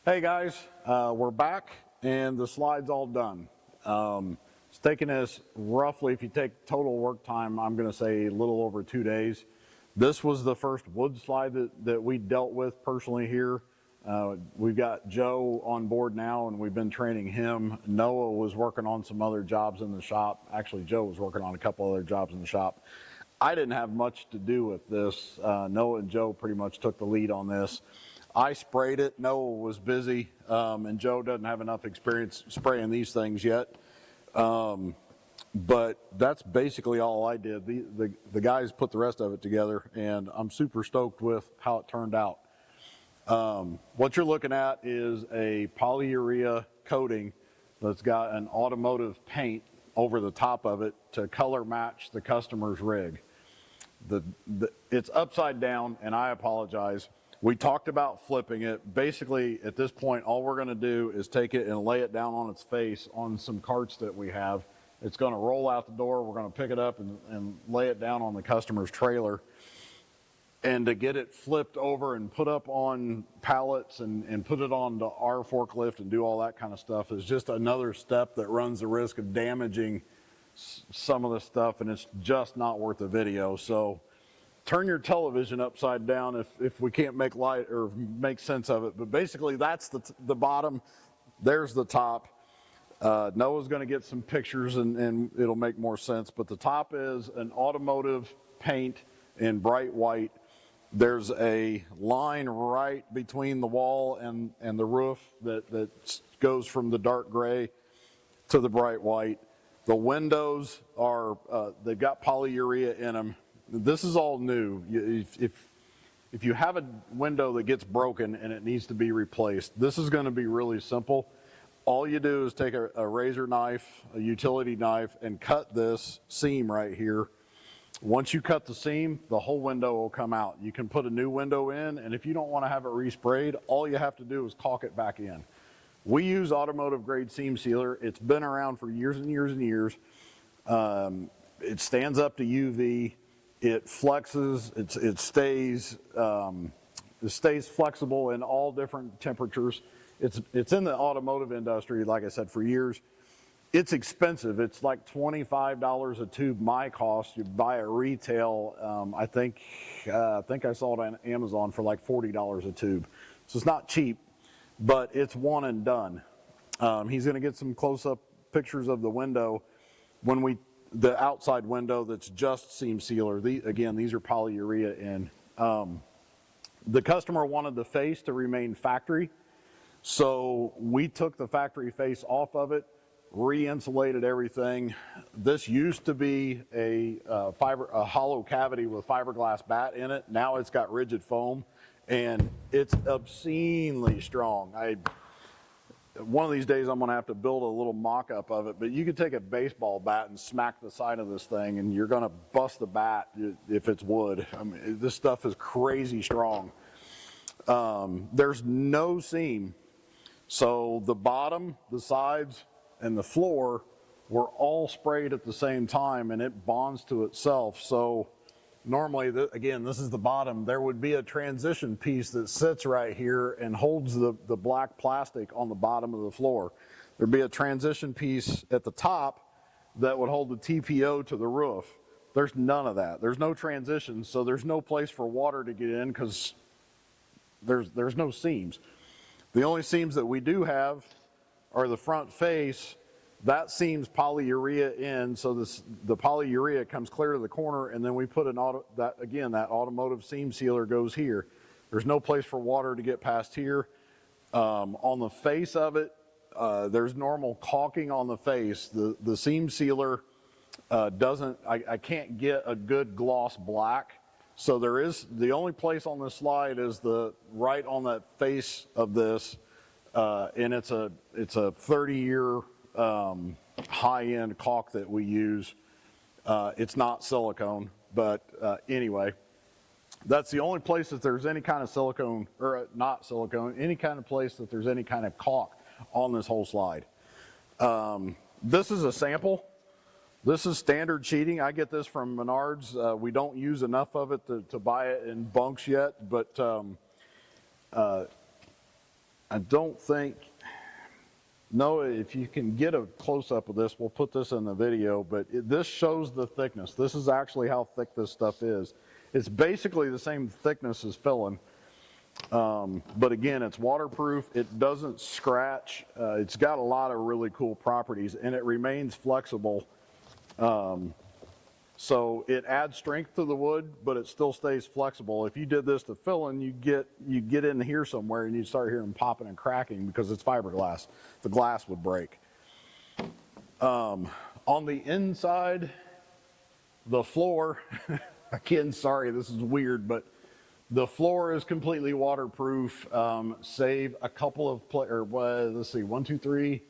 Hey guys, we're back and the slide's all done. It's taken us roughly, if you take total work time, I'm going to say a little over 2 days. This was the first wood slide that we dealt with personally here. We've got Joe on board now and we've been training him. Noah was working on some other jobs in the shop. Actually, Joe was working on a couple other jobs in the shop. I didn't have much to do with this. Noah and Joe pretty much took the lead on this. I sprayed it, Noah was busy, and Joe doesn't have enough experience spraying these things yet. But that's basically all I did. The guys put the rest of it together, and I'm super stoked with how it turned out. What you're looking at is a polyurea coating that's got an automotive paint over the top of it to color match the customer's rig. It's upside down, and I apologize. We talked about flipping it. Basically, at this point, all we're gonna do is take it and lay it down on its face on some carts that we have. It's gonna roll out the door. We're gonna pick it up and lay it down on the customer's trailer. And to get it flipped over and put up on pallets and put it on our forklift and do all that kind of stuff is just another step that runs the risk of damaging some of the stuff, and it's just not worth the video. So turn your television upside down if we can't make light or make sense of it. But basically that's the bottom, there's the top. Noah's gonna get some pictures and it'll make more sense, but the top is an automotive paint in bright white. There's a line right between the wall and the roof that goes from the dark gray to the bright white. The windows are, they've got polyurea in them. This is all new. If you have a window that gets broken and it needs to be replaced, this is going to be really simple. All you do is take a razor knife, a utility knife, and cut this seam right here. Once you cut the seam, the whole window will come out. You can put a new window in, and if you don't want to have it resprayed, all you have to do is caulk it back in. We use automotive grade seam sealer. It's been around for years and years and years. It stands up to UV. It flexes, it stays flexible in all different temperatures. It's in the automotive industry, like I said, for years. It's expensive. It's like $25 a tube. My cost, you buy a retail, I think I saw it on Amazon for like $40 a tube. So it's not cheap, but it's one and done. He's gonna get some close-up pictures of the window the outside window that's just seam sealer. Again, these are polyurea in. The customer wanted the face to remain factory, so we took the factory face off of it, re-insulated everything. This used to be a hollow cavity with fiberglass bat in it. Now it's got rigid foam, and it's obscenely strong. One of these days I'm gonna have to build a little mock-up of it, but you could take a baseball bat and smack the side of this thing and you're gonna bust the bat if it's wood. I mean, this stuff is crazy strong. There's no seam. So the bottom, the sides, and the floor were all sprayed at the same time, and it bonds to itself. So normally, again, this is the bottom. There would be a transition piece that sits right here and holds the black plastic on the bottom of the floor. There'd be a transition piece at the top that would hold the TPO to the roof. There's none of that. There's no transition, so there's no place for water to get in because there's no seams. The only seams that we do have are the front face. That seam's polyurea in, so the polyurea comes clear to the corner, and then we put that automotive seam sealer goes here. There's no place for water to get past here. On the face of it, there's normal caulking on the face. The seam sealer I can't get a good gloss black. So the only place on this slide is right on that face of this, and it's a 30-year high-end caulk that we use. It's not silicone, but anyway, that's the only place that there's any kind of silicone, or not silicone, any kind of place that there's any kind of caulk on this whole slide. This is a sample. This is standard sheeting. I get this from Menards. We don't use enough of it to buy it in bunks yet, but I don't think, no, if you can get a close-up of this, we'll put this in the video, but this shows the thickness. This is actually how thick this stuff is. It's basically the same thickness as Fillen, but again, it's waterproof. It doesn't scratch. It's got a lot of really cool properties, and it remains flexible. So it adds strength to the wood, but it still stays flexible. If you did this to Fillen, you get in here somewhere and you start hearing popping and cracking because it's fiberglass. The glass would break. On the inside, the floor, again, sorry, this is weird, but the floor is completely waterproof, save a couple of, let's see, 1, 2, 3,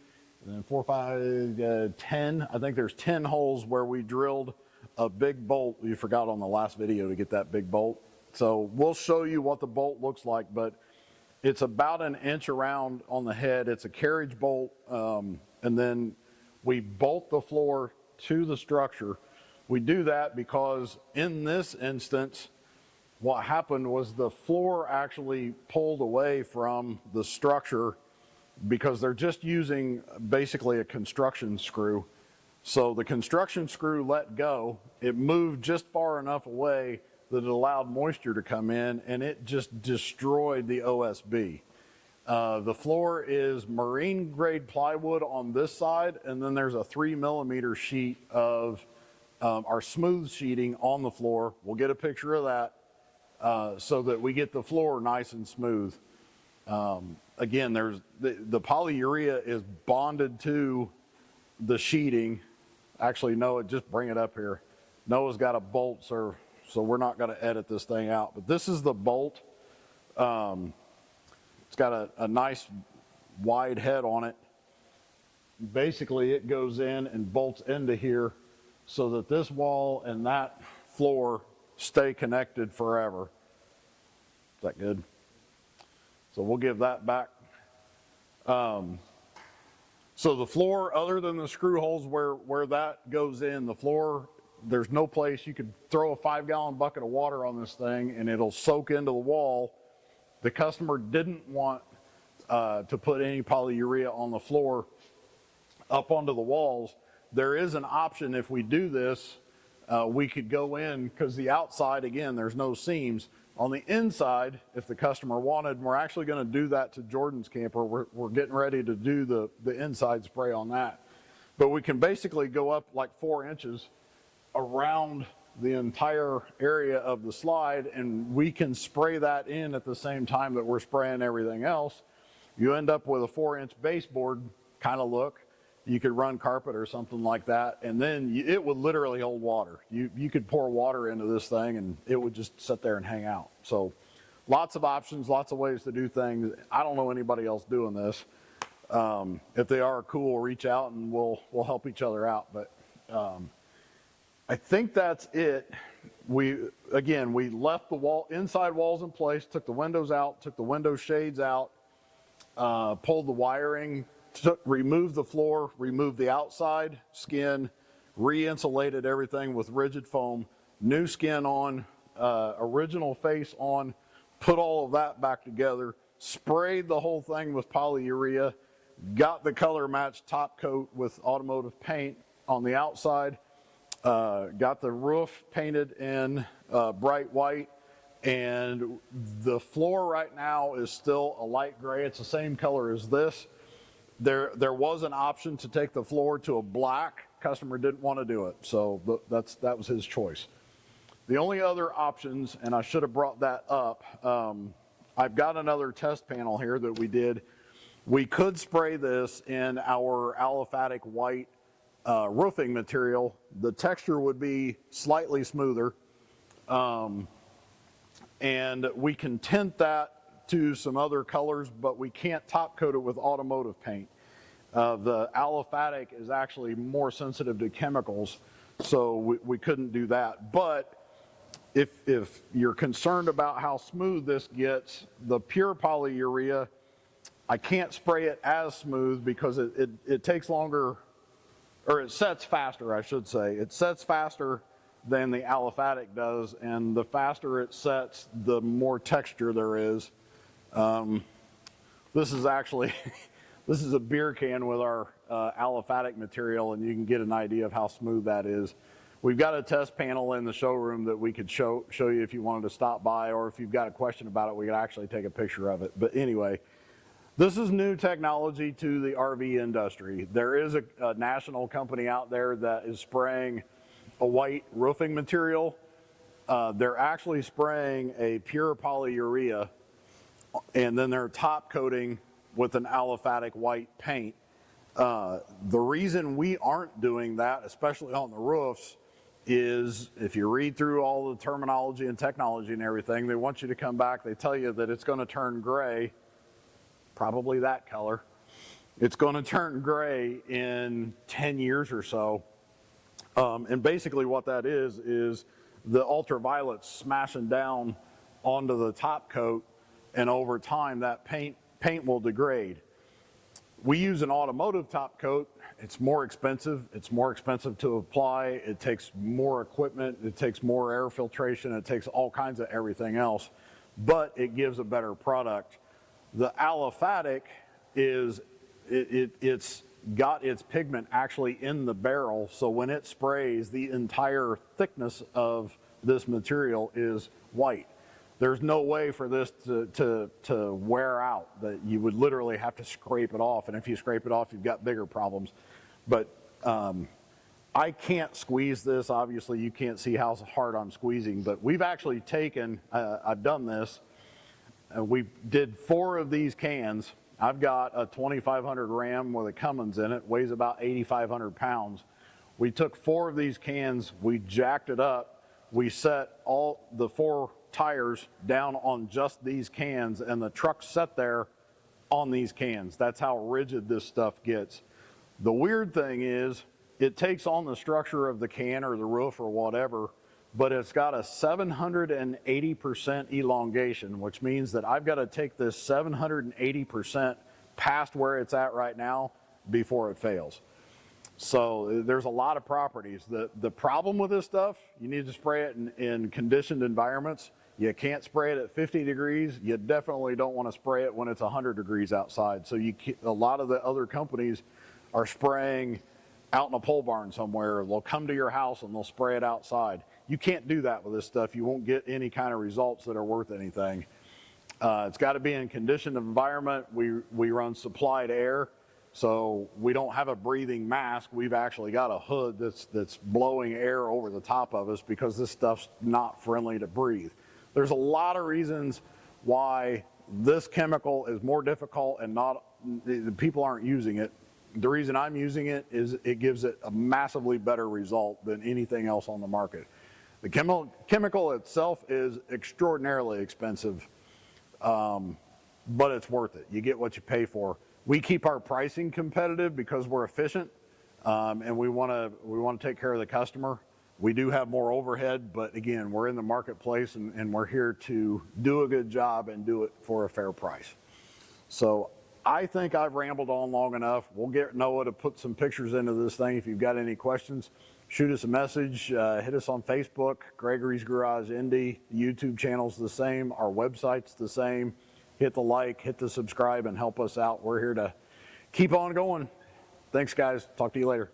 and then 4, 5, 10. I think there's 10 holes where we drilled a big bolt. You forgot on the last video to get that big bolt. So we'll show you what the bolt looks like, but it's about 1 inch around on the head. It's a carriage bolt, and then we bolt the floor to the structure. We do that because in this instance, what happened was the floor actually pulled away from the structure because they're just using basically a construction screw. So the construction screw let go, it moved just far enough away that it allowed moisture to come in, and it just destroyed the OSB. The floor is marine grade plywood on this side, and then there's a 3mm sheet of our smooth sheeting on the floor. We'll get a picture of that so that we get the floor nice and smooth. Again, there's the polyurea is bonded to the sheeting. Actually, Noah, just bring it up here. Noah's got a bolt, sir, so we're not going to edit this thing out. But this is the bolt. It's got a nice wide head on it. Basically, it goes in and bolts into here so that this wall and that floor stay connected forever. Is that good? So we'll give that back. So the floor, other than the screw holes where that goes in, the floor, there's no place you could throw a 5-gallon bucket of water on this thing and it'll soak into the wall. The customer didn't want to put any polyurea on the floor up onto the walls. There is an option if we do this, we could go in, because the outside, again, there's no seams. On the inside, if the customer wanted, we're actually going to do that to Jordan's camper. We're getting ready to do the inside spray on that. But we can basically go up like 4 inches around the entire area of the slide, and we can spray that in at the same time that we're spraying everything else. You end up with a 4-inch baseboard kind of look. You could run carpet or something like that, and then it would literally hold water. You could pour water into this thing and it would just sit there and hang out. So lots of options, lots of ways to do things. I don't know anybody else doing this. If they are cool, reach out and we'll help each other out. But I think that's it. We left the inside walls in place, took the windows out, took the window shades out, pulled the wiring, removed the floor, removed the outside skin, re-insulated everything with rigid foam, new skin on, original face on, put all of that back together, sprayed the whole thing with polyurea, got the color matched top coat with automotive paint on the outside, got the roof painted in bright white, and the floor right now is still a light gray. It's the same color as this. There was an option to take the floor to a black. Customer didn't want to do it, so that was his choice. The only other options, and I should have brought that up, I've got another test panel here that we did. We could spray this in our aliphatic white roofing material. The texture would be slightly smoother, and we can tint that to some other colors, but we can't top coat it with automotive paint. The aliphatic is actually more sensitive to chemicals, so we couldn't do that. But if you're concerned about how smooth this gets, the pure polyurea, I can't spray it as smooth because it takes longer, or it sets faster, I should say. It sets faster than the aliphatic does, and the faster it sets, the more texture there is. This is actually, this is a beer can with our aliphatic material, and you can get an idea of how smooth that is. We've got a test panel in the showroom that we could show you if you wanted to stop by, or if you've got a question about it, we could actually take a picture of it. But anyway, this is new technology to the RV industry. There is a national company out there that is spraying a white roofing material. They're actually spraying a pure polyurea, and then they're top coating with an aliphatic white paint. The reason we aren't doing that, especially on the roofs, is if you read through all the terminology and technology and everything, they want you to come back, they tell you that it's going to turn gray, probably that color. It's going to turn gray in 10 years or so. And basically what that is the ultraviolet's smashing down onto the top coat, and over time that paint will degrade. We use an automotive top coat. It's more expensive. It's more expensive to apply. It takes more equipment. It takes more air filtration. It takes all kinds of everything else, but it gives a better product. The aliphatic is, it's got its pigment actually in the barrel, so when it sprays, the entire thickness of this material is white. There's no way for this to wear out, that you would literally have to scrape it off, and if you scrape it off, you've got bigger problems. But I can't squeeze this. Obviously, you can't see how hard I'm squeezing, but we've actually taken, I've done this, we did 4 of these cans. I've got a 2500 Ram with a Cummins in it, weighs about 8,500 pounds. We took 4 of these cans, we jacked it up, we set all the 4 tires down on just these cans, and the truck sat there on these cans. That's how rigid this stuff gets. The weird thing is, it takes on the structure of the can or the roof or whatever, but it's got a 780% elongation, which means that I've got to take this 780% past where it's at right now before it fails. So there's a lot of properties. The problem with this stuff, you need to spray it in conditioned environments. You can't spray it at 50 degrees. You definitely don't want to spray it when it's 100 degrees outside. So a lot of the other companies are spraying out in a pole barn somewhere. They'll come to your house and they'll spray it outside. You can't do that with this stuff. You won't get any kind of results that are worth anything. It's got to be in a conditioned environment. We run supplied air, so we don't have a breathing mask. We've actually got a hood that's blowing air over the top of us because this stuff's not friendly to breathe. There's a lot of reasons why this chemical is more difficult and people aren't using it. The reason I'm using it is it gives it a massively better result than anything else on the market. The chemical itself is extraordinarily expensive, but it's worth it. You get what you pay for. We keep our pricing competitive because we're efficient, and we want to take care of the customer. We do have more overhead, but again, we're in the marketplace, and we're here to do a good job and do it for a fair price. So I think I've rambled on long enough. We'll get Noah to put some pictures into this thing. If you've got any questions, shoot us a message, hit us on Facebook, Gregory's Garage Indy. The YouTube channel's the same, our website's the same. Hit the like, hit the subscribe, and help us out. We're here to keep on going. Thanks, guys. Talk to you later.